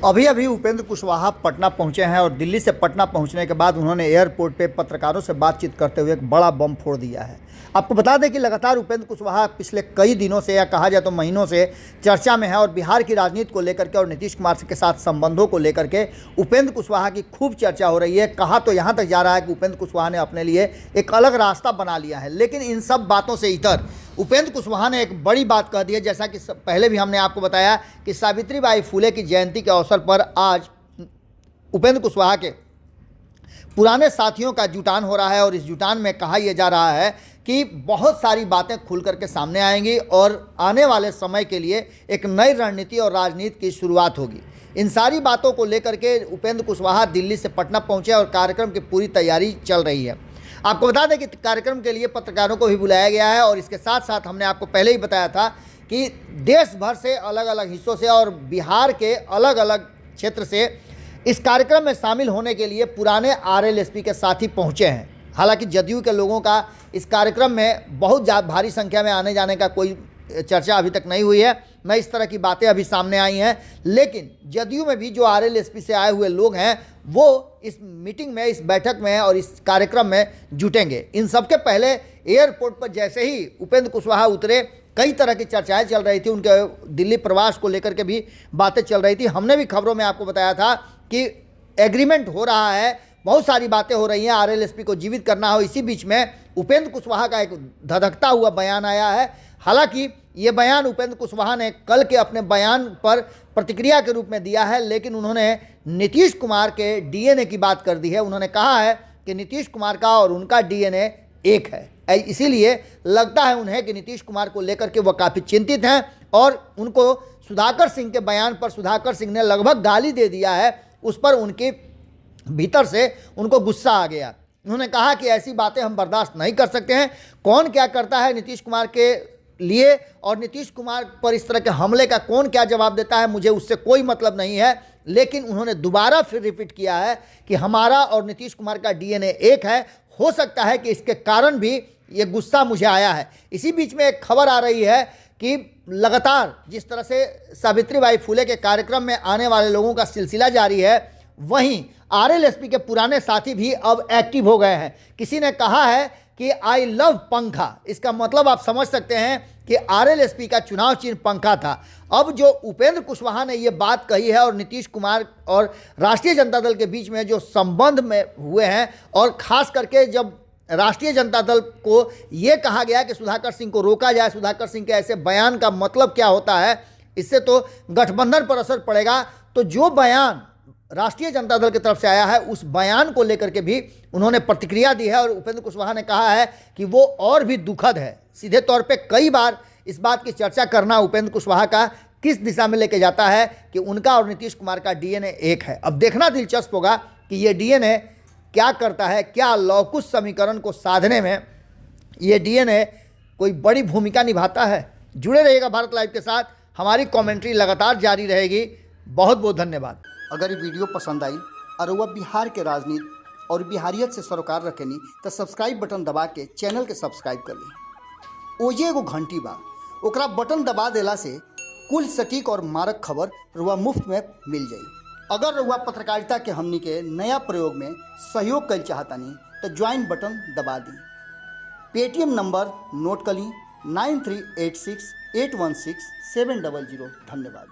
अभी अभी उपेंद्र कुशवाहा पटना पहुंचे हैं और दिल्ली से पटना पहुंचने के बाद उन्होंने एयरपोर्ट पे पत्रकारों से बातचीत करते हुए एक बड़ा बम फोड़ दिया है। आपको बता दें कि लगातार उपेंद्र कुशवाहा पिछले कई दिनों से या कहा जाए तो महीनों से चर्चा में है और बिहार की राजनीति को लेकर के और नीतीश कुमार के साथ संबंधों को लेकर के उपेंद्र कुशवाहा की खूब चर्चा हो रही है। कहा तो यहाँ तक जा रहा है कि उपेंद्र कुशवाहा ने अपने लिए एक अलग रास्ता बना लिया है। लेकिन इन सब बातों से इतर उपेंद्र कुशवाहा ने एक बड़ी बात कह दी है। जैसा कि पहले भी हमने आपको बताया कि सावित्रीबाई फुले की जयंती के अवसर पर आज उपेंद्र कुशवाहा के पुराने साथियों का जुटान हो रहा है और इस जुटान में कहा यह जा रहा है कि बहुत सारी बातें खुल करके सामने आएंगी और आने वाले समय के लिए एक नई रणनीति और राजनीति की शुरुआत होगी। इन सारी बातों को लेकर के उपेंद्र कुशवाहा दिल्ली से पटना पहुंचे और कार्यक्रम की पूरी तैयारी चल रही है। आपको बता दें कि कार्यक्रम के लिए पत्रकारों को भी बुलाया गया है और इसके साथ साथ हमने आपको पहले ही बताया था कि देश भर से अलग अलग हिस्सों से और बिहार के अलग अलग क्षेत्र से इस कार्यक्रम में शामिल होने के लिए पुराने आरएलएसपी के साथी पहुंचे हैं। हालांकि जदयू के लोगों का इस कार्यक्रम में बहुत भारी संख्या में आने जाने का कोई चर्चा अभी तक नहीं हुई है, न इस तरह की बातें अभी सामने आई हैं। लेकिन जदयू में भी जो आरएलएसपी से आए हुए लोग हैं वो इस मीटिंग में, इस बैठक में और इस कार्यक्रम में जुटेंगे। इन सबके पहले एयरपोर्ट पर जैसे ही उपेंद्र कुशवाहा उतरे, कई तरह की चर्चाएं चल रही थी। उनके दिल्ली प्रवास को लेकर के भी बातें चल रही थी। हमने भी खबरों में आपको बताया था कि एग्रीमेंट हो रहा है, बहुत सारी बातें हो रही हैं, आरएलएसपी को जीवित करना हो। इसी बीच में उपेंद्र कुशवाहा का एक धधकता हुआ बयान आया है। हालांकि ये बयान उपेंद्र कुशवाहा ने कल के अपने बयान पर प्रतिक्रिया के रूप में दिया है, लेकिन उन्होंने नीतीश कुमार के डीएनए की बात कर दी है। उन्होंने कहा है कि नीतीश कुमार का और उनका डीएनए एक है। इसीलिए लगता है उन्हें कि नीतीश कुमार को लेकर के वो काफ़ी चिंतित हैं और उनको सुधाकर सिंह के बयान पर सुधाकर सिंह ने लगभग गाली दे दिया है, उस पर उनके भीतर से उनको गुस्सा आ गया। उन्होंने कहा कि ऐसी बातें हम बर्दाश्त नहीं कर सकते हैं। कौन क्या करता है नीतीश कुमार के लिए और नीतीश कुमार पर इस तरह के हमले का कौन क्या जवाब देता है, मुझे उससे कोई मतलब नहीं है। लेकिन उन्होंने दोबारा फिर रिपीट किया है कि हमारा और नीतीश कुमार का डीएनए एक है। हो सकता है कि इसके कारण भी ये गुस्सा मुझे आया है। इसी बीच में एक खबर आ रही है कि लगातार जिस तरह से सावित्रीबाई फुले के कार्यक्रम में आने वाले लोगों का सिलसिला जारी है, वहीं आरएलएसपी के पुराने साथी भी अब एक्टिव हो गए हैं। किसी ने कहा है कि आई लव पंखा। इसका मतलब आप समझ सकते हैं कि आरएलएसपी का चुनाव चिन्ह पंखा था। अब जो उपेंद्र कुशवाहा ने ये बात कही है और नीतीश कुमार और राष्ट्रीय जनता दल के बीच में जो संबंध में हुए हैं, और ख़ास करके जब राष्ट्रीय जनता दल को ये कहा गया कि सुधाकर सिंह को रोका जाए, सुधाकर सिंह के ऐसे बयान का मतलब क्या होता है, इससे तो गठबंधन पर असर पड़ेगा। तो जो बयान राष्ट्रीय जनता दल की तरफ से आया है उस बयान को लेकर के भी उन्होंने प्रतिक्रिया दी है और उपेंद्र कुशवाहा ने कहा है कि वो और भी दुखद है। सीधे तौर पे कई बार इस बात की चर्चा करना उपेंद्र कुशवाहा का किस दिशा में लेके जाता है कि उनका और नीतीश कुमार का डीएनए एक है। अब देखना दिलचस्प होगा कि ये डीएनए क्या करता है, क्या लौकुश समीकरण को साधने में ये डीएनए कोई बड़ी भूमिका निभाता है। जुड़े रहिएगा भारत लाइव के साथ, हमारी कॉमेंट्री लगातार जारी रहेगी। बहुत बहुत धन्यवाद। अगर ये वीडियो पसंद आई और वह बिहार के राजनीति और बिहारियत से सरोकार रखेनी तो सब्सक्राइब बटन दबा के चैनल के सब्सक्राइब कर ली। ओजे एगो घंटी बा, ओकरा बटन दबा देला से कुल सटीक और मारक खबर रुआ मुफ्त में मिल जाई। अगर रुआ पत्रकारिता के हमनी के नया प्रयोग में सहयोग कर चाहतानी तो ज्वाइन बटन दबा दी। पेटीएम नंबर नोट कर ली 9386816700। धन्यवाद।